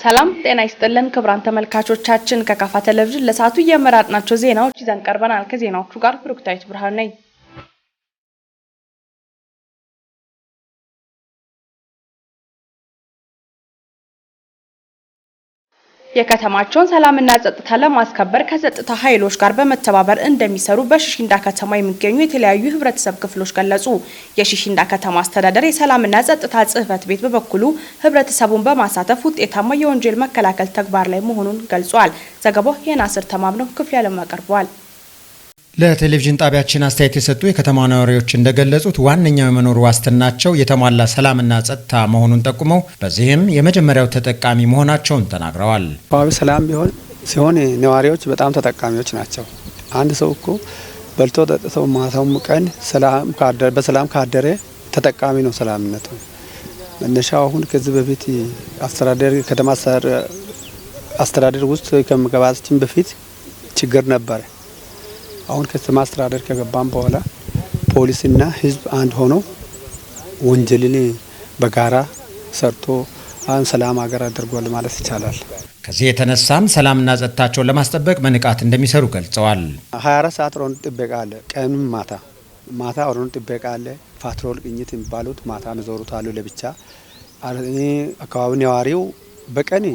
ሰላም ጤና ይስጥልን ክቡራን ተመልካቾቻችን ከካፋ ቴሌቪዥን ለሰዓቱ የመረጥናቸው ዜናዎች ይዘን ቀርበናል። ከዜናዎቹ ጋር ብሩክታዊት ብርሃን ነኝ። የከተማቸውን ሰላምና ጸጥታ ለማስከበር ከጸጥታ ኃይሎች ጋር በመተባበር እንደሚሰሩ በሽሽንዳ ከተማ የሚገኙ የተለያዩ ህብረተሰብ ክፍሎች ገለጹ። የሽሽንዳ ከተማ አስተዳደር የሰላምና ጸጥታ ጽሕፈት ቤት በበኩሉ ህብረተሰቡን በማሳተፍ ውጤታማ የወንጀል መከላከል ተግባር ላይ መሆኑን ገልጿል። ዘገባው የናስር ተማምነው ክፍል ያለም ያቀርበዋል። ለቴሌቪዥን ጣቢያችን አስተያየት የሰጡ የከተማ ነዋሪዎች እንደገለጹት ዋነኛው የመኖር ዋስትናቸው የተሟላ ሰላምና ጸጥታ መሆኑን ጠቁመው በዚህም የመጀመሪያው ተጠቃሚ መሆናቸውን ተናግረዋል። አካባቢ ሰላም ሲሆን ነዋሪዎች በጣም ተጠቃሚዎች ናቸው። አንድ ሰው እኮ በልቶ ጠጥቶ ማታውም ቀን በሰላም ካደረ ተጠቃሚ ነው። ሰላምነቱ መነሻው አሁን ከዚህ በፊት ከተማ አስተዳደር ውስጥ ከመግባታችን በፊት ችግር ነበረ። አሁን ከተማ አስተዳደር ከገባን በኋላ ፖሊስና ህዝብ አንድ ሆኖ ወንጀልን በጋራ ሰርቶ ሰላም ሀገር አድርጓል ማለት ይቻላል። ከዚህ የተነሳም ሰላምና ጸጥታቸውን ለማስጠበቅ በንቃት እንደሚሰሩ ገልጸዋል። 24 ሰዓት ሮንድ ጥበቃ አለ። ቀንም ማታ ሮንድ ጥበቃ አለ። ፓትሮል ቅኝት የሚባሉት ማታ መዞሩት አሉ ለብቻ። አካባቢ ነዋሪው በቀን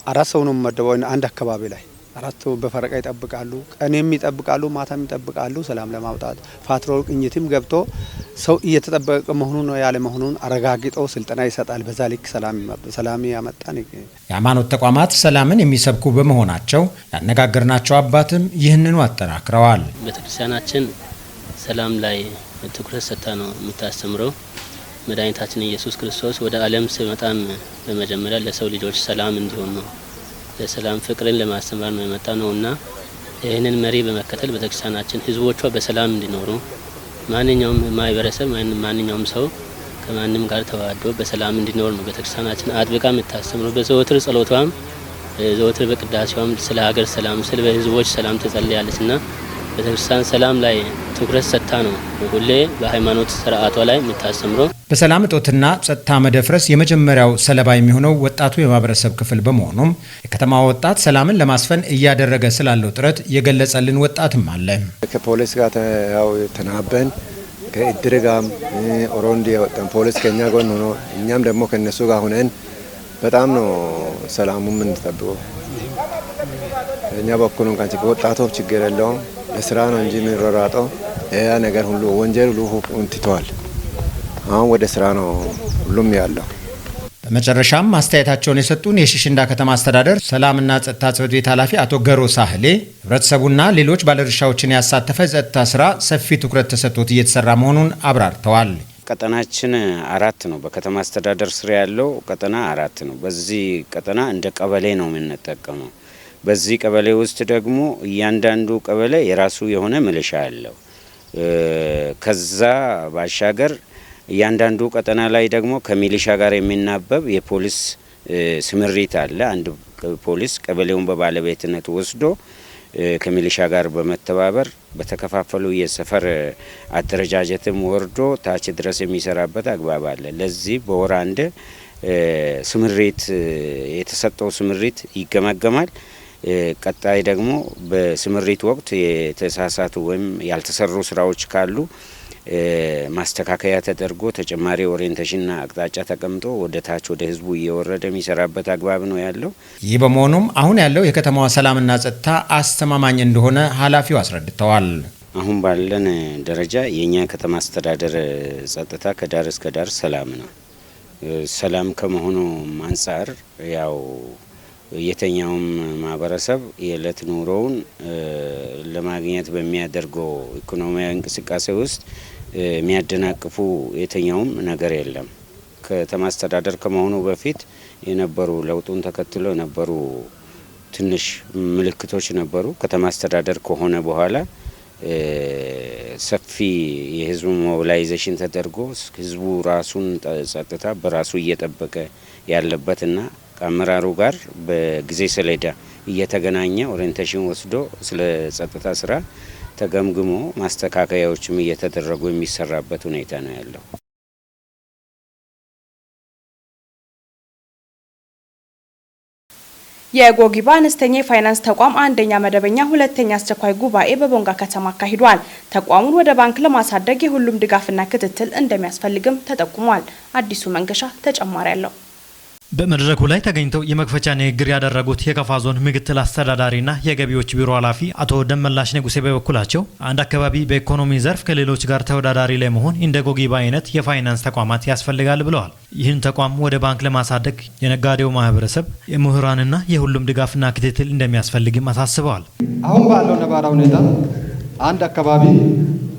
4 ሰው ነው መደበው አንድ አካባቢ ላይ 4 በፈረቃ ይጠብቃሉ። ቀንም ይጠብቃሉ፣ ማታም ይጠብቃሉ። ሰላም ለማውጣት ፓትሮል ቅኝትም ገብቶ ሰው እየተጠበቀ መሆኑን ያለ መሆኑን አረጋግጠው ስልጠና ይሰጣል። በዛ ልክ ሰላም ያመጣን። የሃይማኖት ተቋማት ሰላምን የሚሰብኩ በመሆናቸው ያነጋገርናቸው አባትም ይህንኑ አጠናክረዋል። ቤተክርስቲያናችን ሰላም ላይ ትኩረት ሰጥታ ነው የምታስተምረው። መድኃኒታችን ኢየሱስ ክርስቶስ ወደ ዓለም ሲመጣም በመጀመሪያ ለሰው ልጆች ሰላም እንዲሆን ነው ለሰላም ፍቅርን ለማስተማር ነው የመጣ ነውና ይህንን መሪ በመከተል ቤተክርስቲያናችን ህዝቦቿ በሰላም እንዲኖሩ ማንኛውም ማህበረሰብ ማንኛውም ሰው ከማንም ጋር ተዋዶ በሰላም እንዲኖር ነው ቤተክርስቲያናችን አጥብቃ የምታስተምረው። በዘወትር ጸሎቷም ዘወትር በቅዳሴዋም ስለ ሀገር ሰላም ስለ ህዝቦች ሰላም ትጸልያለችና ቤተክርስቲያን ሰላም ላይ ትኩረት ሰጥታ ነው ሁሌ በሃይማኖት ስርዓቷ ላይ የምታስተምረው። በሰላም እጦትና ጸጥታ መደፍረስ የመጀመሪያው ሰለባ የሚሆነው ወጣቱ የማህበረሰብ ክፍል በመሆኑም የከተማ ወጣት ሰላምን ለማስፈን እያደረገ ስላለው ጥረት የገለጸልን ወጣትም አለ። ከፖሊስ ጋር ተናበን ከእድር ጋር ኦሮንዲ ያወጣን ፖሊስ ከኛ ጎን ሆኖ እኛም ደግሞ ከነሱ ጋር ሆነን በጣም ነው ሰላሙን የምንጠብቀው። እኛ በኩል እንኳን ወጣቶች ችግር የለውም ለስራ ነው እንጂ የሚሯሯጠው ያ ነገር ሁሉ ወንጀል ሁሉ እንትቷል። አሁን ወደ ስራ ነው ሁሉም ያለው። በመጨረሻም አስተያየታቸውን የሰጡን የሽሽንዳ ከተማ አስተዳደር ሰላምና ጸጥታ ጽሕፈት ቤት ኃላፊ አቶ ገሮ ሳህሌ ህብረተሰቡና ሌሎች ባለድርሻዎችን ያሳተፈ ጸጥታ ስራ ሰፊ ትኩረት ተሰጥቶት እየተሰራ መሆኑን አብራርተዋል። ቀጠናችን 4 ነው። በከተማ አስተዳደር ስራ ያለው ቀጠና 4 ነው። በዚህ ቀጠና እንደ ቀበሌ ነው የምንጠቀመው። በዚህ ቀበሌ ውስጥ ደግሞ እያንዳንዱ ቀበሌ የራሱ የሆነ ሚሊሻ አለው። ከዛ ባሻገር እያንዳንዱ ቀጠና ላይ ደግሞ ከሚሊሻ ጋር የሚናበብ የፖሊስ ስምሪት አለ። አንድ ፖሊስ ቀበሌውን በባለቤትነት ወስዶ ከሚሊሻ ጋር በመተባበር በተከፋፈሉ የሰፈር አደረጃጀትም ወርዶ ታች ድረስ የሚሰራበት አግባብ አለ። ለዚህ በወር አንድ ስምሪት የተሰጠው ስምሪት ይገመገማል። ቀጣይ ደግሞ በስምሪት ወቅት የተሳሳቱ ወይም ያልተሰሩ ስራዎች ካሉ ማስተካከያ ተደርጎ ተጨማሪ ኦሪየንቴሽንና አቅጣጫ ተቀምጦ ወደ ታች ወደ ህዝቡ እየወረደ የሚሰራበት አግባብ ነው ያለው። ይህ በመሆኑም አሁን ያለው የከተማዋ ሰላምና ጸጥታ አስተማማኝ እንደሆነ ኃላፊው አስረድተዋል። አሁን ባለን ደረጃ የኛ ከተማ አስተዳደር ጸጥታ ከዳር እስከ ዳር ሰላም ነው። ሰላም ከመሆኑ አንፃር ያው የተኛውም ማህበረሰብ የዕለት ኑሮውን ለማግኘት በሚያደርገው ኢኮኖሚያዊ እንቅስቃሴ ውስጥ የሚያደናቅፉ የተኛውም ነገር የለም። ከተማ አስተዳደር ከመሆኑ በፊት የነበሩ ለውጡን ተከትሎ የነበሩ ትንሽ ምልክቶች ነበሩ። ከተማ አስተዳደር ከሆነ በኋላ ሰፊ የህዝቡ ሞቢላይዜሽን ተደርጎ ህዝቡ ራሱን ጸጥታ በራሱ እየጠበቀ ያለበትና ከአመራሩ ጋር በጊዜ ሰሌዳ እየተገናኘ ኦሪየንቴሽን ወስዶ ስለ ጸጥታ ስራ ተገምግሞ ማስተካከያዎችም እየተደረጉ የሚሰራበት ሁኔታ ነው ያለው። የጎጊባ አነስተኛ የፋይናንስ ተቋም አንደኛ መደበኛ ሁለተኛ አስቸኳይ ጉባኤ በቦንጋ ከተማ አካሂዷል። ተቋሙን ወደ ባንክ ለማሳደግ የሁሉም ድጋፍና ክትትል እንደሚያስፈልግም ተጠቁሟል። አዲሱ መንገሻ ተጨማሪ አለው። በመድረኩ ላይ ተገኝተው የመክፈቻ ንግግር ያደረጉት የከፋ ዞን ምክትል አስተዳዳሪና የገቢዎች ቢሮ ኃላፊ አቶ ደመላሽ ንጉሴ በበኩላቸው አንድ አካባቢ በኢኮኖሚ ዘርፍ ከሌሎች ጋር ተወዳዳሪ ለመሆን እንደ ጎጊባ አይነት የፋይናንስ ተቋማት ያስፈልጋል ብለዋል። ይህን ተቋም ወደ ባንክ ለማሳደግ የነጋዴው ማህበረሰብ፣ የምሁራንና የሁሉም ድጋፍና ክትትል እንደሚያስፈልግም አሳስበዋል። አሁን ባለው ነባራዊ ሁኔታ አንድ አካባቢ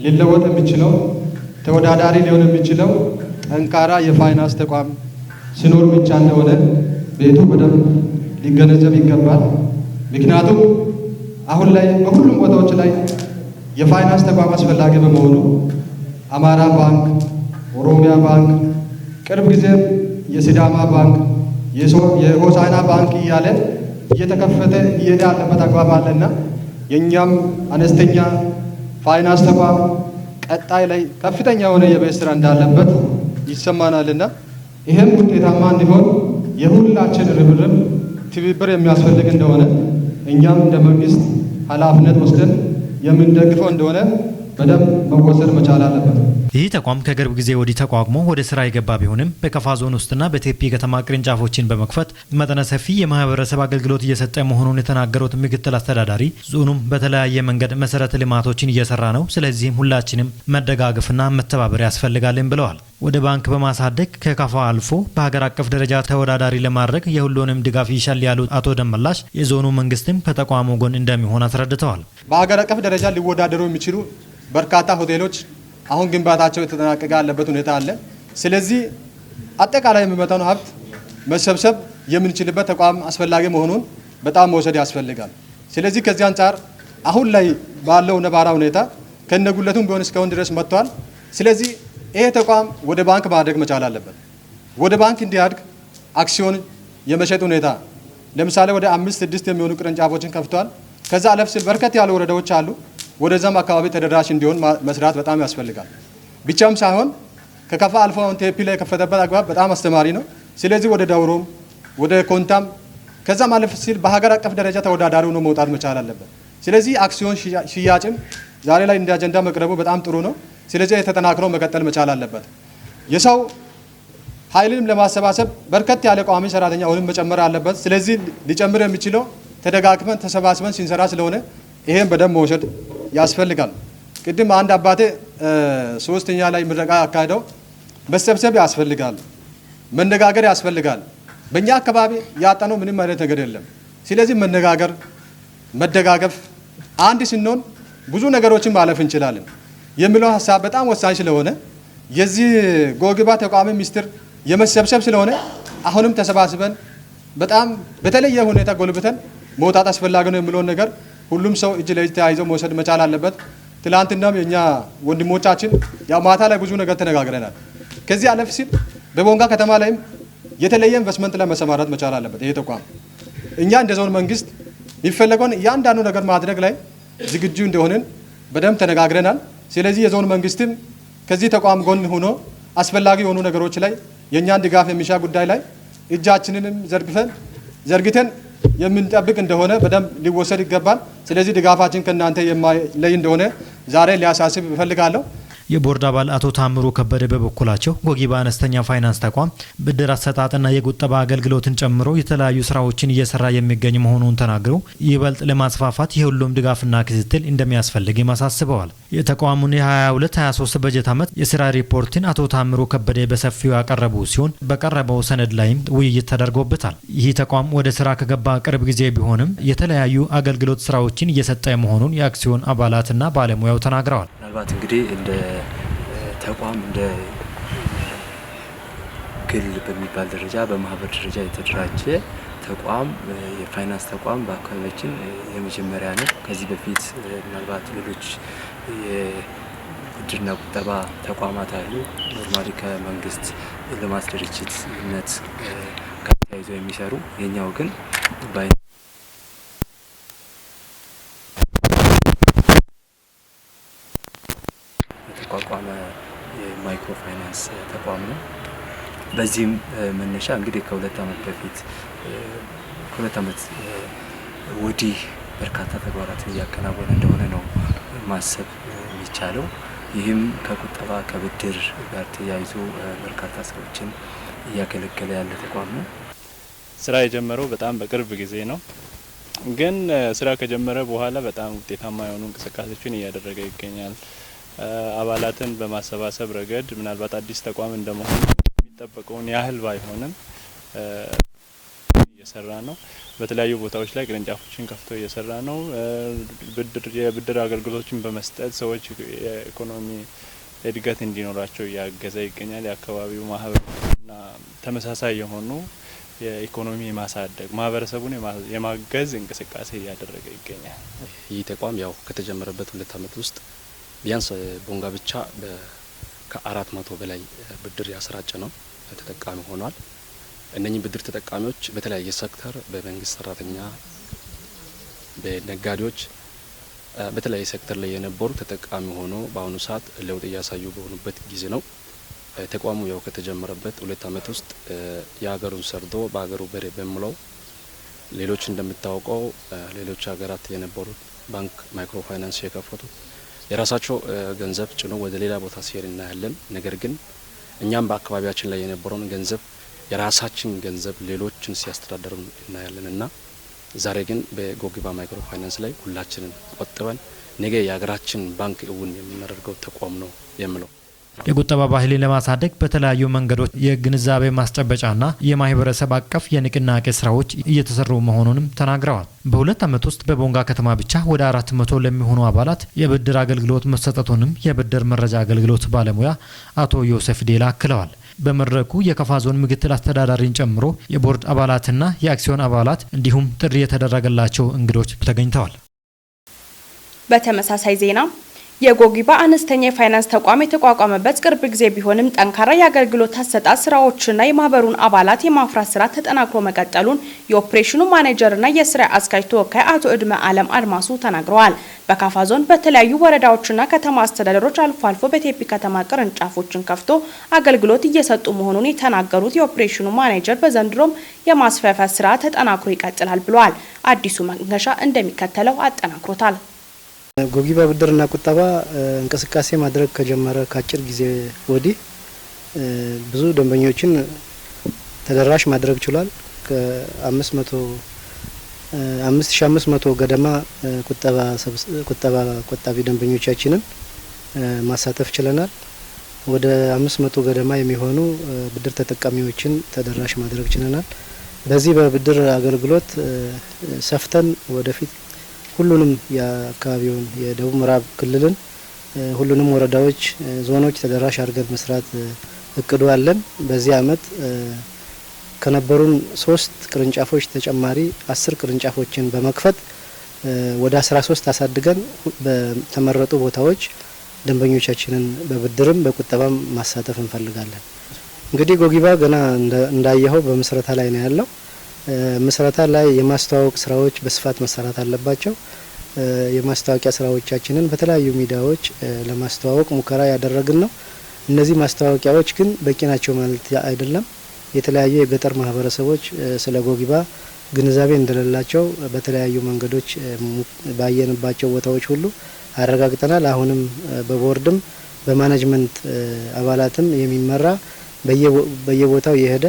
ሊለወጥ የሚችለው ተወዳዳሪ ሊሆን የሚችለው ጠንካራ የፋይናንስ ተቋም ሲኖር ብቻ እንደሆነ ቤቱ በደንብ ሊገነዘብ ይገባል። ምክንያቱም አሁን ላይ በሁሉም ቦታዎች ላይ የፋይናንስ ተቋም አስፈላጊ በመሆኑ አማራ ባንክ፣ ኦሮሚያ ባንክ፣ ቅርብ ጊዜ የሲዳማ ባንክ፣ የሆሳዕና ባንክ እያለ እየተከፈተ እየሄደ ያለበት አግባብ አለና የእኛም አነስተኛ ፋይናንስ ተቋም ቀጣይ ላይ ከፍተኛ የሆነ የቤት ስራ እንዳለበት ይሰማናልና ይሄም ውጤታማ እንዲሆን የሁላችን ርብርብ ትብብር የሚያስፈልግ እንደሆነ እኛም እንደ መንግስት ኃላፊነት ወስደን የምንደግፈው እንደሆነ በደንብ መወሰድ መቻል አለበት። ይህ ተቋም ከቅርብ ጊዜ ወዲህ ተቋቁሞ ወደ ስራ የገባ ቢሆንም በከፋ ዞን ውስጥና በቴፒ ከተማ ቅርንጫፎችን በመክፈት መጠነ ሰፊ የማህበረሰብ አገልግሎት እየሰጠ መሆኑን የተናገሩት ምክትል አስተዳዳሪ ዞኑም በተለያየ መንገድ መሰረተ ልማቶችን እየሰራ ነው። ስለዚህም ሁላችንም መደጋገፍና መተባበር ያስፈልጋልን ብለዋል። ወደ ባንክ በማሳደግ ከከፋ አልፎ በሀገር አቀፍ ደረጃ ተወዳዳሪ ለማድረግ የሁሉንም ድጋፍ ይሻል ያሉት አቶ ደመላሽ የዞኑ መንግስትም ከተቋሙ ጎን እንደሚሆን አስረድተዋል። በሀገር አቀፍ ደረጃ ሊወዳደሩ የሚችሉ በርካታ ሆቴሎች አሁን ግንባታቸው የተጠናቀቀ ያለበት ሁኔታ አለ። ስለዚህ አጠቃላይ የሚመጣውን ሀብት መሰብሰብ የምንችልበት ተቋም አስፈላጊ መሆኑን በጣም መውሰድ ያስፈልጋል። ስለዚህ ከዚህ አንጻር አሁን ላይ ባለው ነባራ ሁኔታ ከነጉለቱም ቢሆን እስካሁን ድረስ መጥቷል። ስለዚህ ይሄ ተቋም ወደ ባንክ ማደግ መቻል አለበት። ወደ ባንክ እንዲያድግ አክሲዮን የመሸጥ ሁኔታ ለምሳሌ ወደ 5-6 የሚሆኑ ቅርንጫፎችን ከፍቷል። ከዛ አለፍ ሲል በርከት ያሉ ወረዳዎች አሉ። ወደዛም አካባቢ ተደራሽ እንዲሆን መስራት በጣም ያስፈልጋል። ብቻም ሳይሆን ከከፋ አልፎ ቴፒ ላይ የከፈተበት አግባብ በጣም አስተማሪ ነው። ስለዚህ ወደ ዳውሮም ወደ ኮንታም ከዛም አለፍ ሲል በሀገር አቀፍ ደረጃ ተወዳዳሪ ሆኖ መውጣት መቻል አለበት። ስለዚህ አክሲዮን ሽያጭም ዛሬ ላይ እንደ አጀንዳ መቅረቡ በጣም ጥሩ ነው። ስለዚህ የተጠናክሮ መቀጠል መቻል አለበት። የሰው ኃይልንም ለማሰባሰብ በርከት ያለ ቋሚ ሰራተኛ አሁንም መጨመር አለበት። ስለዚህ ሊጨምር የሚችለው ተደጋግመን ተሰባስበን ሲንሰራ ስለሆነ ይሄን በደንብ መውሰድ ያስፈልጋል። ቅድም አንድ አባቴ ሶስተኛ ላይ ምረቃ አካሄደው መሰብሰብ ያስፈልጋል፣ መነጋገር ያስፈልጋል። በእኛ አካባቢ ያጣነው ምንም አይነት ነገር የለም። ስለዚህ መነጋገር፣ መደጋገፍ፣ አንድ ስንሆን ብዙ ነገሮችን ማለፍ እንችላለን የሚለው ሀሳብ በጣም ወሳኝ ስለሆነ የዚህ ጎጊባ ተቋሚ ሚስጥር የመሰብሰብ ስለሆነ አሁንም ተሰባስበን በጣም በተለየ ሁኔታ ጎልብተን መውጣት አስፈላጊ ነው የሚለውን ነገር ሁሉም ሰው እጅ ለእጅ ተያይዘው መውሰድ መቻል አለበት። ትላንትናም የኛ ወንድሞቻችን ያው ማታ ላይ ብዙ ነገር ተነጋግረናል። ከዚህ አለፍ ሲል በቦንጋ ከተማ ላይም የተለየ ኢንቨስትመንት ላይ መሰማራት መቻል አለበት ይሄ ተቋም። እኛ እንደ ዞን መንግስት የሚፈለገውን እያንዳንዱ ነገር ማድረግ ላይ ዝግጁ እንደሆንን በደንብ ተነጋግረናል። ስለዚህ የዞን መንግስትም ከዚህ ተቋም ጎን ሆኖ አስፈላጊ የሆኑ ነገሮች ላይ የእኛን ድጋፍ የሚሻ ጉዳይ ላይ እጃችንንም ዘርግተን የምንጠብቅ እንደሆነ በደንብ ሊወሰድ ይገባል። ስለዚህ ድጋፋችን ከእናንተ የማይለይ እንደሆነ ዛሬ ሊያሳስብ እፈልጋለሁ። የቦርድ አባል አቶ ታምሩ ከበደ በበኩላቸው ጎጊባ አነስተኛ ፋይናንስ ተቋም ብድር አሰጣጥና የቁጠባ አገልግሎትን ጨምሮ የተለያዩ ስራዎችን እየሰራ የሚገኝ መሆኑን ተናግረው ይበልጥ ለማስፋፋት የሁሉም ድጋፍና ክትትል እንደሚያስፈልግም አሳስበዋል። የተቋሙን የ22-23 በጀት ዓመት የስራ ሪፖርትን አቶ ታምሩ ከበደ በሰፊው ያቀረቡ ሲሆን በቀረበው ሰነድ ላይም ውይይት ተደርጎበታል። ይህ ተቋም ወደ ስራ ከገባ ቅርብ ጊዜ ቢሆንም የተለያዩ አገልግሎት ስራዎችን እየሰጠ መሆኑን የአክሲዮን አባላትና ባለሙያው ተናግረዋል። ምናልባት እንግዲህ እንደ ተቋም እንደ ግል በሚባል ደረጃ በማህበር ደረጃ የተደራጀ ተቋም የፋይናንስ ተቋም በአካባቢያችን የመጀመሪያ ነው። ከዚህ በፊት ምናልባት ሌሎች የብድርና ቁጠባ ተቋማት አሉ። ኖርማሊ ከመንግስት ልማት ድርጅትነት ጋር ተያይዘው የሚሰሩ የኛው ግን የተቋቋመ የማይክሮ ፋይናንስ ተቋም ነው። በዚህም መነሻ እንግዲህ ከ2 ዓመት በፊት ከ2 ዓመት ወዲህ በርካታ ተግባራትን እያከናወነ እንደሆነ ነው ማሰብ የሚቻለው። ይህም ከቁጠባ ከብድር ጋር ተያይዞ በርካታ ሰዎችን እያገለገለ ያለ ተቋም ነው። ስራ የጀመረው በጣም በቅርብ ጊዜ ነው፣ ግን ስራ ከጀመረ በኋላ በጣም ውጤታማ የሆኑ እንቅስቃሴዎችን እያደረገ ይገኛል። አባላትን በማሰባሰብ ረገድ ምናልባት አዲስ ተቋም እንደመሆኑ የሚጠበቀውን ያህል ባይሆንም እየሰራ ነው። በተለያዩ ቦታዎች ላይ ቅርንጫፎችን ከፍቶ እየሰራ ነው። የብድር አገልግሎቶችን በመስጠት ሰዎች የኢኮኖሚ እድገት እንዲኖራቸው እያገዘ ይገኛል። የአካባቢው ማህበረሰብና ተመሳሳይ የሆኑ የኢኮኖሚ ማሳደግ ማህበረሰቡን የማገዝ እንቅስቃሴ እያደረገ ይገኛል። ይህ ተቋም ያው ከተጀመረበት 2 ዓመት ውስጥ ቢያንስ ቦንጋ ብቻ ከ400 በላይ ብድር ያሰራጨ ነው ተጠቃሚ ሆኗል። እነኚህ ብድር ተጠቃሚዎች በተለያየ ሴክተር በመንግስት ሰራተኛ፣ በነጋዴዎች በተለያየ ሴክተር ላይ የነበሩ ተጠቃሚ ሆኖ በአሁኑ ሰዓት ለውጥ እያሳዩ በሆኑበት ጊዜ ነው። ተቋሙ ያው ከተጀመረበት 2 ዓመት ውስጥ የሀገሩን ሰርዶ በሀገሩ በሬ በሚለው ሌሎች እንደምታውቀው ሌሎች ሀገራት የነበሩ ባንክ ማይክሮ ፋይናንስ የከፈቱ የራሳቸው ገንዘብ ጭኖ ወደ ሌላ ቦታ ሲሄድ እናያለን። ነገር ግን እኛም በአካባቢያችን ላይ የነበረውን ገንዘብ የራሳችን ገንዘብ ሌሎችን ሲያስተዳድሩ እናያለን እና ዛሬ ግን በጎጊባ ማይክሮ ፋይናንስ ላይ ሁላችንን ቆጥበን ነገ የሀገራችን ባንክ እውን የምናደርገው ተቋም ነው የምለው። የቁጠባ ባህልን ለማሳደግ በተለያዩ መንገዶች የግንዛቤ ማስጨበጫና የማህበረሰብ አቀፍ የንቅናቄ ስራዎች እየተሰሩ መሆኑንም ተናግረዋል። በ2 ዓመት ውስጥ በቦንጋ ከተማ ብቻ ወደ 400 ለሚሆኑ አባላት የብድር አገልግሎት መሰጠቱንም የብድር መረጃ አገልግሎት ባለሙያ አቶ ዮሴፍ ዴላ አክለዋል። በመድረኩ የከፋ ዞን ምክትል አስተዳዳሪን ጨምሮ የቦርድ አባላትና የአክሲዮን አባላት እንዲሁም ጥሪ የተደረገላቸው እንግዶች ተገኝተዋል። በተመሳሳይ ዜና የጎጊባ አነስተኛ የፋይናንስ ተቋም የተቋቋመበት ቅርብ ጊዜ ቢሆንም ጠንካራ የአገልግሎት አሰጣጥ ስራዎችና የማህበሩን አባላት የማፍራት ስራ ተጠናክሮ መቀጠሉን የኦፕሬሽኑ ማኔጀርና የስራ አስኪያጅ ተወካይ አቶ እድመ አለም አድማሱ ተናግረዋል። በካፋ ዞን በተለያዩ ወረዳዎችና ከተማ አስተዳደሮች አልፎ አልፎ በቴፒ ከተማ ቅርንጫፎችን ከፍቶ አገልግሎት እየሰጡ መሆኑን የተናገሩት የኦፕሬሽኑ ማኔጀር በዘንድሮም የማስፋፋት ስራ ተጠናክሮ ይቀጥላል ብለዋል። አዲሱ መንገሻ እንደሚከተለው አጠናክሮታል። ጎጊባ ብድርና ቁጠባ እንቅስቃሴ ማድረግ ከጀመረ ከአጭር ጊዜ ወዲህ ብዙ ደንበኞችን ተደራሽ ማድረግ ችሏል። ከ5500 ገደማ ቆጣቢ ደንበኞቻችንን ማሳተፍ ችለናል። ወደ 500 ገደማ የሚሆኑ ብድር ተጠቃሚዎችን ተደራሽ ማድረግ ችለናል። በዚህ በብድር አገልግሎት ሰፍተን ወደፊት ሁሉንም የአካባቢውን የደቡብ ምዕራብ ክልልን ሁሉንም ወረዳዎች፣ ዞኖች ተደራሽ አድርገን መስራት እቅዱ አለን። በዚህ አመት ከነበሩን 3 ቅርንጫፎች ተጨማሪ 10 ቅርንጫፎችን በመክፈት ወደ 13 አሳድገን በተመረጡ ቦታዎች ደንበኞቻችንን በብድርም በቁጠባም ማሳተፍ እንፈልጋለን። እንግዲህ ጎጊባ ገና እንዳየኸው በምስረታ ላይ ነው ያለው። ምስረታ ላይ የማስተዋወቅ ስራዎች በስፋት መሰራት አለባቸው። የማስተዋወቂያ ስራዎቻችንን በተለያዩ ሚዲያዎች ለማስተዋወቅ ሙከራ ያደረግን ነው። እነዚህ ማስተዋወቂያዎች ግን በቂ ናቸው ማለት አይደለም። የተለያዩ የገጠር ማህበረሰቦች ስለ ጎጊባ ግንዛቤ እንደሌላቸው በተለያዩ መንገዶች ባየንባቸው ቦታዎች ሁሉ አረጋግጠናል። አሁንም በቦርድም በማኔጅመንት አባላትም የሚመራ በየቦታው የሄደ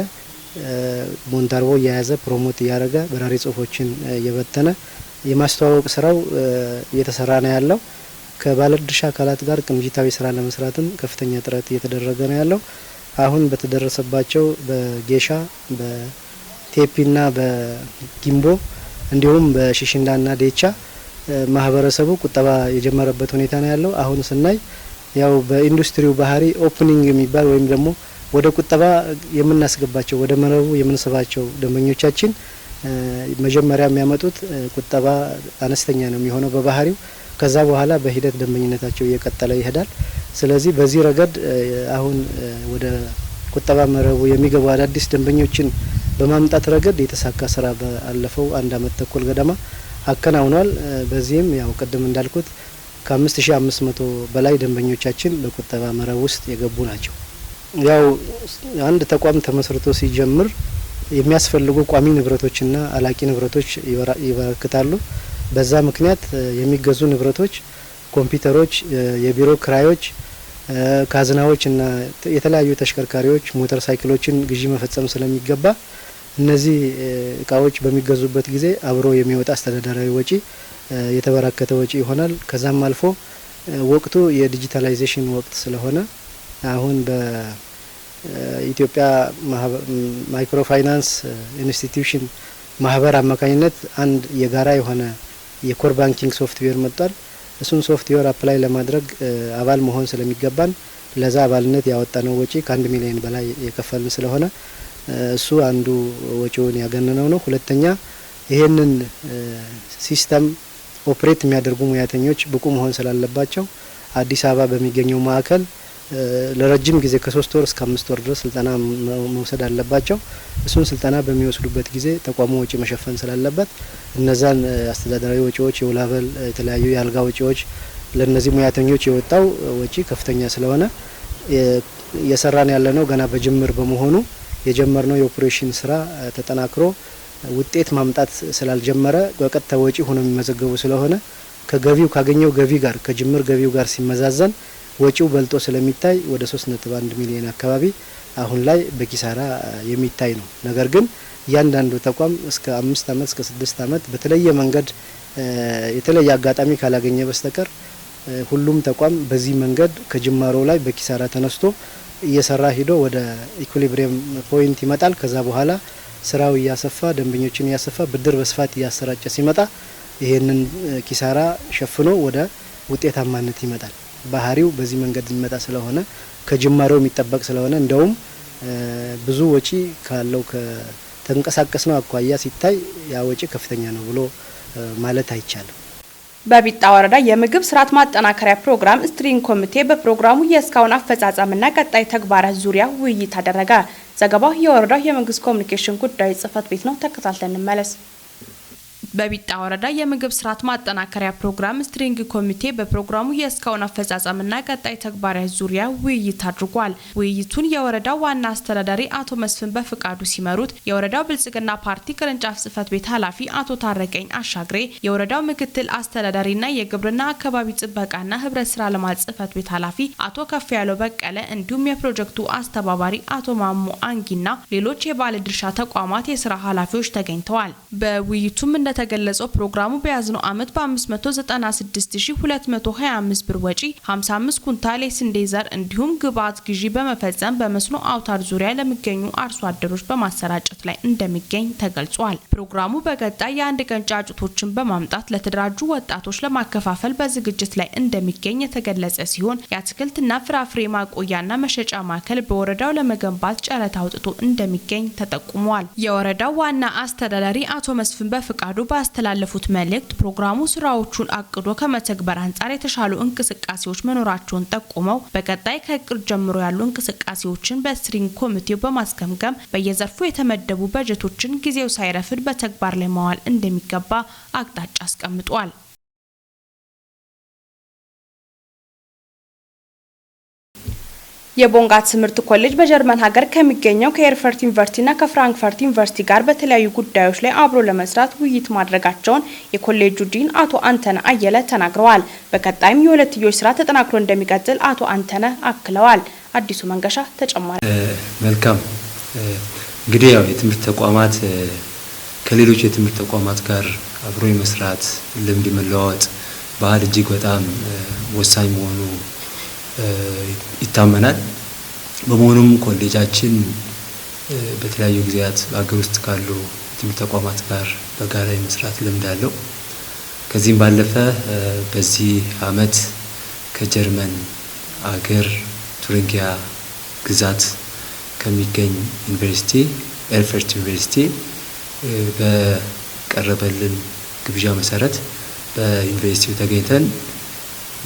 ሞንታርቦ የያዘ ፕሮሞት እያደረገ በራሪ ጽሁፎችን የበተነ የማስተዋወቅ ስራው እየተሰራ ነው ያለው። ከባለድርሻ አካላት ጋር ቅንጅታዊ ስራ ለመስራትም ከፍተኛ ጥረት እየተደረገ ነው ያለው። አሁን በተደረሰባቸው በጌሻ በቴፒና በጊምቦ እንዲሁም በሽሽንዳና ዴቻ ማህበረሰቡ ቁጠባ የጀመረበት ሁኔታ ነው ያለው። አሁን ስናይ ያው በኢንዱስትሪው ባህሪ ኦፕኒንግ የሚባል ወይም ደግሞ ወደ ቁጠባ የምናስገባቸው ወደ መረቡ የምንስባቸው ደንበኞቻችን መጀመሪያ የሚያመጡት ቁጠባ አነስተኛ ነው የሚሆነው በባህሪው። ከዛ በኋላ በሂደት ደንበኝነታቸው እየቀጠለ ይሄዳል። ስለዚህ በዚህ ረገድ አሁን ወደ ቁጠባ መረቡ የሚገቡ አዳዲስ ደንበኞችን በማምጣት ረገድ የተሳካ ስራ ባለፈው 1 አመት ተኩል ገደማ አከናውኗል። በዚህም ያው ቅድም እንዳልኩት ከ5500 በላይ ደንበኞቻችን በቁጠባ መረብ ውስጥ የገቡ ናቸው። ያው አንድ ተቋም ተመስርቶ ሲጀምር የሚያስፈልጉ ቋሚ ንብረቶችና አላቂ ንብረቶች ይበረክታሉ። በዛ ምክንያት የሚገዙ ንብረቶች ኮምፒውተሮች፣ የቢሮ ክራዮች፣ ካዝናዎች እና የተለያዩ ተሽከርካሪዎች፣ ሞተር ሳይክሎችን ግዢ መፈጸም ስለሚገባ እነዚህ እቃዎች በሚገዙበት ጊዜ አብሮ የሚወጣ አስተዳደራዊ ወጪ የተበራከተ ወጪ ይሆናል። ከዛም አልፎ ወቅቱ የዲጂታላይዜሽን ወቅት ስለሆነ አሁን በኢትዮጵያ ማይክሮ ፋይናንስ ኢንስቲትዩሽን ማህበር አማካኝነት አንድ የጋራ የሆነ የኮር ባንኪንግ ሶፍትዌር መጥቷል። እሱን ሶፍትዌር አፕላይ ለማድረግ አባል መሆን ስለሚገባን ለዛ አባልነት ያወጣነው ወጪ ከ1 ሚሊዮን በላይ የከፈልን ስለሆነ እሱ አንዱ ወጪውን ያገነነው ነው። ሁለተኛ ይሄንን ሲስተም ኦፕሬት የሚያደርጉ ሙያተኞች ብቁ መሆን ስላለባቸው አዲስ አበባ በሚገኘው ማዕከል ለረጅም ጊዜ ከ3 ወር እስከ 5 ወር ድረስ ስልጠና መውሰድ አለባቸው። እሱን ስልጠና በሚወስዱበት ጊዜ ተቋሙ ወጪ መሸፈን ስላለበት እነዛን አስተዳደራዊ ወጪዎች፣ የውላበል፣ የተለያዩ የአልጋ ወጪዎች ለነዚህ ሙያተኞች የወጣው ወጪ ከፍተኛ ስለሆነ እየሰራን ያለነው ገና በጅምር በመሆኑ የጀመርነው የኦፕሬሽን ስራ ተጠናክሮ ውጤት ማምጣት ስላልጀመረ በቀጥታ ወጪ ሆኖ የሚመዘገቡ ስለሆነ ከገቢው ካገኘው ገቢ ጋር ከጅምር ገቢው ጋር ሲመዛዘን ወጪው በልጦ ስለሚታይ ወደ 3.1 ሚሊዮን አካባቢ አሁን ላይ በኪሳራ የሚታይ ነው። ነገር ግን እያንዳንዱ ተቋም እስከ 5 አመት እስከ 6 አመት በተለየ መንገድ የተለየ አጋጣሚ ካላገኘ በስተቀር ሁሉም ተቋም በዚህ መንገድ ከጅማሮ ላይ በኪሳራ ተነስቶ እየሰራ ሂዶ ወደ ኢኩሊብሪየም ፖይንት ይመጣል። ከዛ በኋላ ስራው እያሰፋ ደንበኞችን እያሰፋ ብድር በስፋት እያሰራጨ ሲመጣ ይሄንን ኪሳራ ሸፍኖ ወደ ውጤታማነት ይመጣል። ባህሪው በዚህ መንገድ ይመጣ ስለሆነ ከጅማሬው የሚጠበቅ ስለሆነ እንደውም ብዙ ወጪ ካለው ከተንቀሳቀስ ነው አኳያ ሲታይ ያ ወጪ ከፍተኛ ነው ብሎ ማለት አይቻልም። በቢጣ ወረዳ የምግብ ስርዓት ማጠናከሪያ ፕሮግራም ስትሪንግ ኮሚቴ በፕሮግራሙ የእስካሁን አፈጻጸምና ቀጣይ ተግባራት ዙሪያ ውይይት አደረገ። ዘገባው የወረዳው የመንግስት ኮሚኒኬሽን ጉዳዮች ጽህፈት ቤት ነው። ተከታትለን እንመለስ። በቢጣ ወረዳ የምግብ ስርዓት ማጠናከሪያ ፕሮግራም ስትሪንግ ኮሚቴ በፕሮግራሙ የእስካሁን አፈጻጸምና ቀጣይ ተግባራት ዙሪያ ውይይት አድርጓል። ውይይቱን የወረዳው ዋና አስተዳዳሪ አቶ መስፍን በፍቃዱ ሲመሩት የወረዳው ብልጽግና ፓርቲ ቅርንጫፍ ጽህፈት ቤት ኃላፊ አቶ ታረቀኝ አሻግሬ፣ የወረዳው ምክትል አስተዳዳሪና የግብርና አካባቢ ጥበቃና ህብረት ስራ ልማት ጽህፈት ቤት ኃላፊ አቶ ከፍ ያለው በቀለ እንዲሁም የፕሮጀክቱ አስተባባሪ አቶ ማሞ አንጊና ሌሎች የባለድርሻ ተቋማት የስራ ኃላፊዎች ተገኝተዋል። በውይይቱም ገለጸው ፕሮግራሙ በያዝነው አመት በ596225 ብር ወጪ 55 ኩንታል የስንዴ ዘር እንዲሁም ግብዓት ግዢ በመፈጸም በመስኖ አውታር ዙሪያ ለሚገኙ አርሶ አደሮች በማሰራጨት ላይ እንደሚገኝ ተገልጿል። ፕሮግራሙ በቀጣይ የአንድ ቀን ጫጩቶችን በማምጣት ለተደራጁ ወጣቶች ለማከፋፈል በዝግጅት ላይ እንደሚገኝ የተገለጸ ሲሆን የአትክልትና ፍራፍሬ ማቆያና መሸጫ ማዕከል በወረዳው ለመገንባት ጨረታ አውጥቶ እንደሚገኝ ተጠቁሟል። የወረዳው ዋና አስተዳዳሪ አቶ መስፍን በፍቃዱ ባስተላለፉት መልእክት ፕሮግራሙ ስራዎቹን አቅዶ ከመተግበር አንጻር የተሻሉ እንቅስቃሴዎች መኖራቸውን ጠቁመው በቀጣይ ከእቅድ ጀምሮ ያሉ እንቅስቃሴዎችን በስትሪንግ ኮሚቴው በማስገምገም በየዘርፉ የተመደቡ በጀቶችን ጊዜው ሳይረፍድ በተግባር ላይ ማዋል እንደሚገባ አቅጣጫ አስቀምጧል። የቦንጋ ትምህርት ኮሌጅ በጀርመን ሀገር ከሚገኘው ከኤርፈርት ዩኒቨርሲቲና ከፍራንክፈርት ዩኒቨርሲቲ ጋር በተለያዩ ጉዳዮች ላይ አብሮ ለመስራት ውይይት ማድረጋቸውን የኮሌጁ ዲን አቶ አንተነ አየለ ተናግረዋል። በቀጣይም የሁለትዮሽ ስራ ተጠናክሮ እንደሚቀጥል አቶ አንተነ አክለዋል። አዲሱ መንገሻ ተጨማሪ። መልካም እንግዲህ ያው የትምህርት ተቋማት ከሌሎች የትምህርት ተቋማት ጋር አብሮ የመስራት ልምድ መለዋወጥ ባህል እጅግ በጣም ወሳኝ መሆኑ ይታመናል። በመሆኑም ኮሌጃችን በተለያዩ ጊዜያት በአገር ውስጥ ካሉ የትምህርት ተቋማት ጋር በጋራ የመስራት ልምድ አለው። ከዚህም ባለፈ በዚህ አመት ከጀርመን አገር ቱሪንጊያ ግዛት ከሚገኝ ዩኒቨርሲቲ ኤርፈርት ዩኒቨርሲቲ በቀረበልን ግብዣ መሰረት በዩኒቨርሲቲው ተገኝተን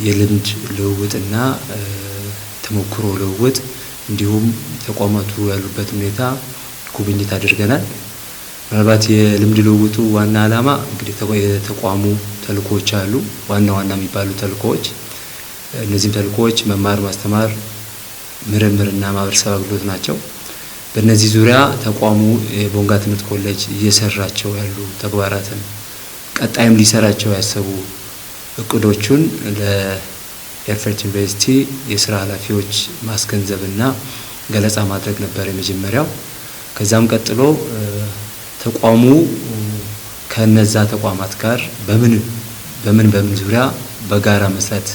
የልምድ ልውውጥና ተሞክሮ ልውውጥ እንዲሁም ተቋማቱ ያሉበት ሁኔታ ጉብኝት አድርገናል። ምናልባት የልምድ ልውውጡ ዋና ዓላማ እንግዲህ የተቋሙ ተልእኮዎች አሉ። ዋና የሚባሉ ተልእኮዎች እነዚህም ተልእኮዎች መማር ማስተማር፣ ምርምርና ማህበረሰብ አገልግሎት ናቸው። በእነዚህ ዙሪያ ተቋሙ የቦንጋ ትምህርት ኮሌጅ እየሰራቸው ያሉ ተግባራትን ቀጣይም ሊሰራቸው ያሰቡ እቅዶቹን ለኤርትራ ዩኒቨርሲቲ የስራ ኃላፊዎች ማስገንዘብና ገለጻ ማድረግ ነበር የመጀመሪያው። ከዛም ቀጥሎ ተቋሙ ከነዛ ተቋማት ጋር በምን ዙሪያ በጋራ መስራት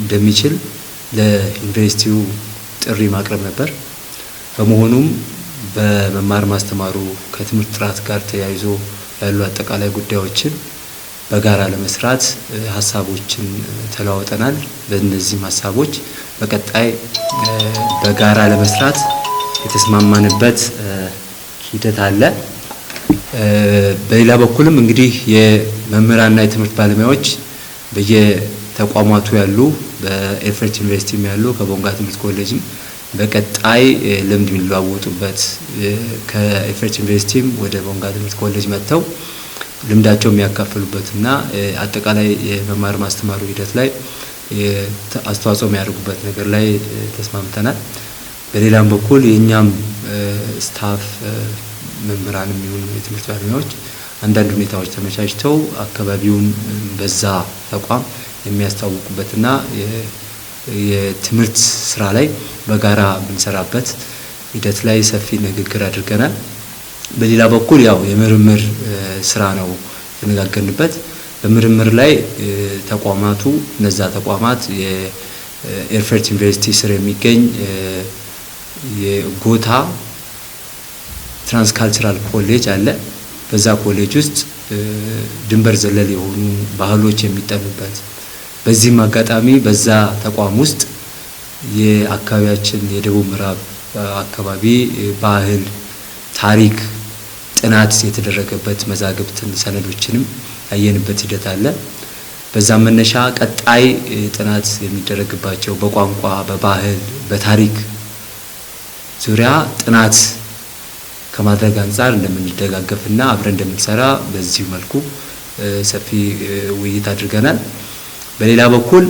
እንደሚችል ለዩኒቨርሲቲው ጥሪ ማቅረብ ነበር። በመሆኑም በመማር ማስተማሩ ከትምህርት ጥራት ጋር ተያይዞ ያሉ አጠቃላይ ጉዳዮችን በጋራ ለመስራት ሀሳቦችን ተለዋውጠናል። በእነዚህም ሀሳቦች በቀጣይ በጋራ ለመስራት የተስማማንበት ሂደት አለ። በሌላ በኩልም እንግዲህ የመምህራንና የትምህርት ባለሙያዎች በየተቋማቱ ያሉ በኤርትራ ዩኒቨርሲቲም ያሉ ከቦንጋ ትምህርት ኮሌጅም በቀጣይ ልምድ የሚለዋወጡበት ከኤርትራ ዩኒቨርሲቲም ወደ ቦንጋ ትምህርት ኮሌጅ መጥተው ልምዳቸው የሚያካፍሉበትና አጠቃላይ የመማር ማስተማሩ ሂደት ላይ አስተዋጽኦ የሚያደርጉበት ነገር ላይ ተስማምተናል። በሌላም በኩል የኛም ስታፍ መምህራን የሚሆኑ የትምህርት ባለሙያዎች አንዳንድ ሁኔታዎች ተመቻችተው አካባቢውን በዛ ተቋም የሚያስተዋውቁበትና የትምህርት ስራ ላይ በጋራ የምንሰራበት ሂደት ላይ ሰፊ ንግግር አድርገናል። በሌላ በኩል ያው የምርምር ስራ ነው የተነጋገርንበት። በምርምር ላይ ተቋማቱ እነዛ ተቋማት የኤርትራ ዩኒቨርሲቲ ስር የሚገኝ የጎታ ትራንስካልቸራል ኮሌጅ አለ። በዛ ኮሌጅ ውስጥ ድንበር ዘለል የሆኑ ባህሎች የሚጠኑበት፣ በዚህም አጋጣሚ በዛ ተቋም ውስጥ የአካባቢያችን የደቡብ ምዕራብ አካባቢ ባህል፣ ታሪክ ጥናት የተደረገበት መዛግብትን ሰነዶችንም ያየንበት ሂደት አለ። በዛም መነሻ ቀጣይ ጥናት የሚደረግባቸው በቋንቋ፣ በባህል፣ በታሪክ ዙሪያ ጥናት ከማድረግ አንጻር እንደምንደጋገፍና አብረን እንደምንሰራ በዚህ መልኩ ሰፊ ውይይት አድርገናል። በሌላ በኩል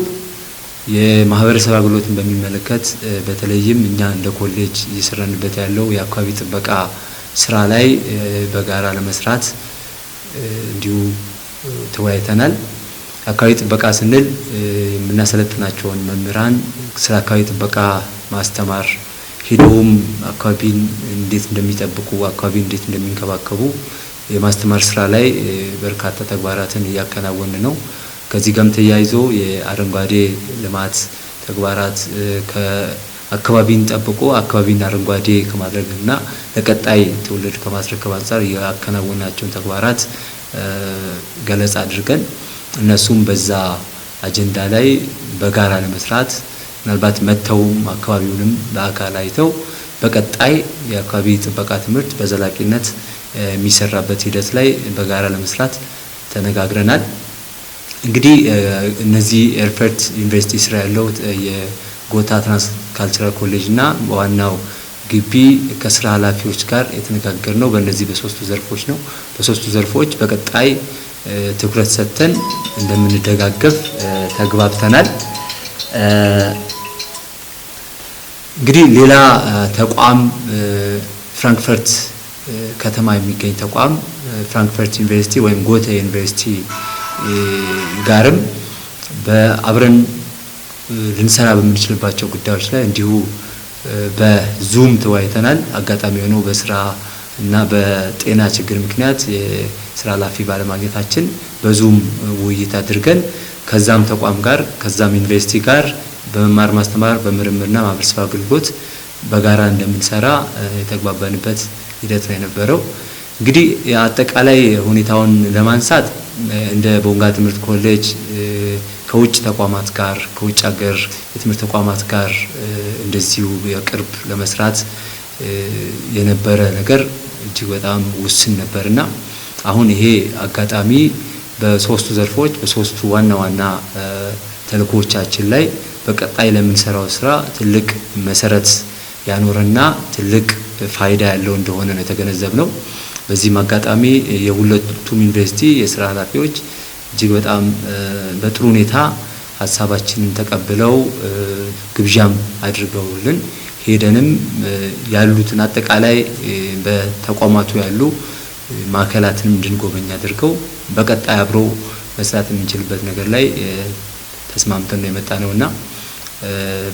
የማህበረሰብ አገልግሎትን በሚመለከት በተለይም እኛ እንደ ኮሌጅ እየሰራንበት ያለው የአካባቢ ጥበቃ ስራ ላይ በጋራ ለመስራት እንዲሁ ተወያይተናል። አካባቢ ጥበቃ ስንል የምናሰለጥናቸውን መምህራን ስለ አካባቢ ጥበቃ ማስተማር፣ ሄደውም አካባቢን እንዴት እንደሚጠብቁ፣ አካባቢን እንዴት እንደሚንከባከቡ የማስተማር ስራ ላይ በርካታ ተግባራትን እያከናወን ነው። ከዚህ ጋርም ተያይዞ የአረንጓዴ ልማት ተግባራት አካባቢን ጠብቆ አካባቢን አረንጓዴ ከማድረግና ለቀጣይ ትውልድ ከማስረከብ አንጻር ያከናወናቸውን ተግባራት ገለጻ አድርገን እነሱም በዛ አጀንዳ ላይ በጋራ ለመስራት ምናልባት መተውም አካባቢውንም በአካል አይተው በቀጣይ የአካባቢ ጥበቃ ትምህርት በዘላቂነት የሚሰራበት ሂደት ላይ በጋራ ለመስራት ተነጋግረናል። እንግዲህ እነዚህ ኤርትራ ዩኒቨርሲቲ ስራ ያለው የጎታ ትራንስካልቸራል ኮሌጅ እና ዋናው ግቢ ከስራ ኃላፊዎች ጋር የተነጋገርነው በእነዚህ በሶስቱ ዘርፎች ነው። በሶስቱ ዘርፎች በቀጣይ ትኩረት ሰጥተን እንደምንደጋገፍ ተግባብተናል። እንግዲህ ሌላ ተቋም ፍራንክፈርት ከተማ የሚገኝ ተቋም ፍራንክፈርት ዩኒቨርሲቲ ወይም ጎተ ዩኒቨርሲቲ ጋርም በአብረን ልንሰራ በምንችልባቸው ጉዳዮች ላይ እንዲሁ በዙም ተወያይተናል። አጋጣሚ ሆኖ በስራ እና በጤና ችግር ምክንያት የስራ ኃላፊ ባለማግኘታችን በዙም ውይይት አድርገን ከዛም ተቋም ጋር ከዛም ዩኒቨርሲቲ ጋር በመማር ማስተማር በምርምርና ማህበረሰብ አገልግሎት በጋራ እንደምንሰራ የተግባባንበት ሂደት ነው የነበረው። እንግዲህ አጠቃላይ ሁኔታውን ለማንሳት እንደ ቦንጋ ትምህርት ኮሌጅ ከውጭ ተቋማት ጋር ከውጭ ሀገር የትምህርት ተቋማት ጋር እንደዚሁ የቅርብ ለመስራት የነበረ ነገር እጅግ በጣም ውስን ነበርና አሁን ይሄ አጋጣሚ በሶስቱ ዘርፎች በሶስቱ ዋና ዋና ተልእኮቻችን ላይ በቀጣይ ለምንሰራው ስራ ትልቅ መሰረት ያኖረና ትልቅ ፋይዳ ያለው እንደሆነ ነው የተገነዘብነው። በዚህም አጋጣሚ የሁለቱም ዩኒቨርሲቲ የስራ ኃላፊዎች እጅግ በጣም በጥሩ ሁኔታ ሀሳባችንን ተቀብለው ግብዣም አድርገውልን ሄደንም ያሉትን አጠቃላይ በተቋማቱ ያሉ ማዕከላትንም እንድንጎበኝ አድርገው በቀጣይ አብሮ መስራት የምንችልበት ነገር ላይ ተስማምተን ነው የመጣነውና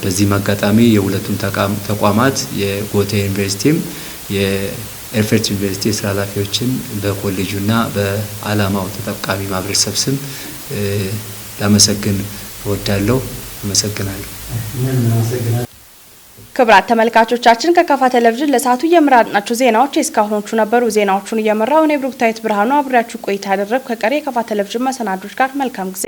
በዚህ አጋጣሚ የሁለቱም ተቋማት የጎቴ ዩኒቨርሲቲም የኤርትራ ዩኒቨርሲቲ ስራ ኃላፊዎችን በኮሌጁና በአላማው ተጠቃሚ ማህበረሰብ ስም ላመሰግን እወዳለሁ። አመሰግናለሁ። ክብራት ተመልካቾቻችን ከካፋ ቴሌቪዥን ለሰዓቱ የምራናቸው ዜናዎች እስካሁኖቹ ነበሩ። ዜናዎቹን እየመራው እኔ ብሩክታይት ብርሃኑ አብራችሁ ቆይታ ያደረግኩ ከቀሪ የካፋ ቴሌቪዥን መሰናዶች ጋር መልካም ጊዜ